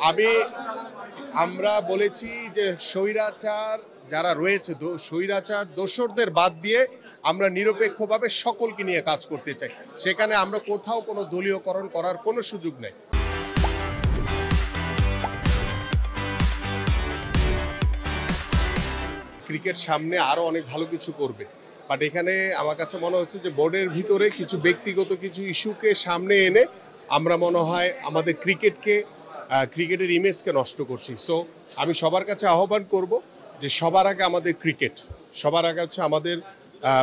আমি আমরা বলেছি যে স্বৈরাচার যারা রয়েছে স্বৈরাচার দোসরদের বাদ দিয়ে আমরা নিরপেক্ষভাবে সকলকে নিয়ে কাজ করতে চাই। সেখানে আমরা কোথাও কোনো দলীয়করণ করার কোনো সুযোগ নেই। ক্রিকেট সামনে আরো অনেক ভালো কিছু করবে, বাট এখানে আমার কাছে মনে হচ্ছে যে বোর্ডের ভিতরে কিছু ব্যক্তিগত কিছু ইস্যুকে সামনে এনে আমরা মনে হয় আমাদের ক্রিকেটের ইমেজকে নষ্ট করছি। সো আমি সবার কাছে আহ্বান করব যে সবার আগে আমাদের ক্রিকেট, সবার আগে হচ্ছে আমাদের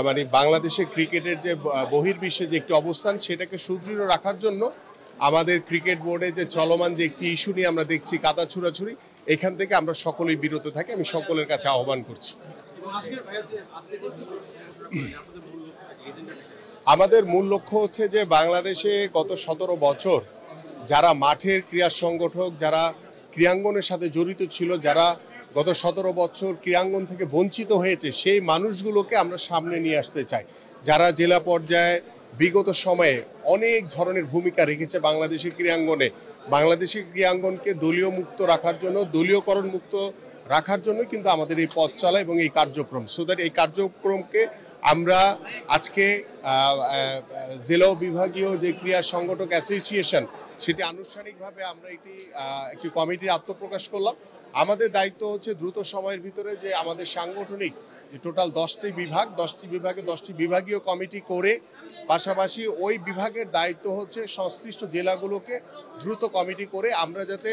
মানে বাংলাদেশের ক্রিকেটের যে বহির্বিশ্বে যে একটি অবস্থান সেটাকে সুদৃঢ় রাখার জন্য আমাদের ক্রিকেট বোর্ডে যে চলমান যে একটি ইস্যু নিয়ে আমরা দেখছি কাদা ছুড়াছুড়ি, এখান থেকে আমরা সকলেই বিরত থাকি। আমি সকলের কাছে আহ্বান করছি। আমাদের মূল লক্ষ্য হচ্ছে যে বাংলাদেশে গত 17 বছর যারা মাঠের ক্রীড়া সংগঠক, যারা ক্রীড়াঙ্গনের সাথে জড়িত ছিল, যারা গত 17 বছর ক্রীড়াঙ্গন থেকে বঞ্চিত হয়েছে, সেই মানুষগুলোকে আমরা সামনে নিয়ে আসতে চাই। যারা জেলা পর্যায়ে বিগত সময়ে অনেক ধরনের ভূমিকা রেখেছে বাংলাদেশের ক্রীড়াঙ্গনে, বাংলাদেশের ক্রীড়াঙ্গনকে দলীয় মুক্ত রাখার জন্য, দলীয়করণ মুক্ত রাখার জন্য কিন্তু আমাদের এই পথ চলা এবং এই কার্যক্রম। সো দ্যাট এই কার্যক্রমকে আমরা আজকে জেলা বিভাগীয় যে ক্রীড়া সংগঠক অ্যাসোসিয়েশন, সেটি আনুষ্ঠানিকভাবে আমরা একটি কমিটির আত্মপ্রকাশ করলাম। আমাদের দায়িত্ব হচ্ছে দ্রুত সময়ের ভিতরে যে আমাদের সাংগঠনিক যে টোটাল 10টি বিভাগ, 10টি বিভাগে 10টি বিভাগীয় কমিটি করে, পাশাপাশি ওই বিভাগের দায়িত্ব হচ্ছে সংশ্লিষ্ট জেলাগুলোকে দ্রুত কমিটি করে আমরা যাতে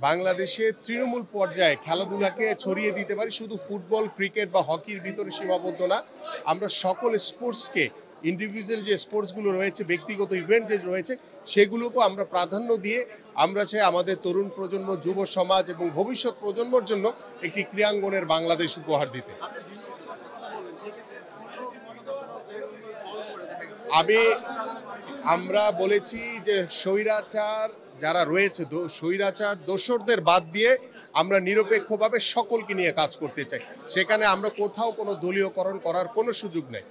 বাংলাদেশের তৃণমূল পর্যায়ে খেলাধুলাকে ছড়িয়ে দিতে পারি। শুধু ফুটবল, ক্রিকেট বা হকির ভিতরে সীমাবদ্ধ না, আমরা সকল স্পোর্টসকে, ইন্ডিভিজুয়াল যে স্পোর্টসগুলো রয়েছে, ব্যক্তিগত ইভেন্ট যে রয়েছে, সেগুলোকেও আমরা প্রাধান্য দিয়ে আমরা চাই আমাদের তরুণ প্রজন্ম, যুব সমাজ এবং ভবিষ্যৎ প্রজন্মের জন্য একটি ক্রীড়াঙ্গনের বাংলাদেশ উপহার দিতে। আমরা বলেছি যে স্বৈরাচার যারা রয়েছে স্বৈরাচার দোসরদের বাদ দিয়ে আমরা নিরপেক্ষভাবে সকলকে নিয়ে কাজ করতে চাই। সেখানে আমরা কোথাও কোনো দলীয়করণ করার কোনো সুযোগ নেই।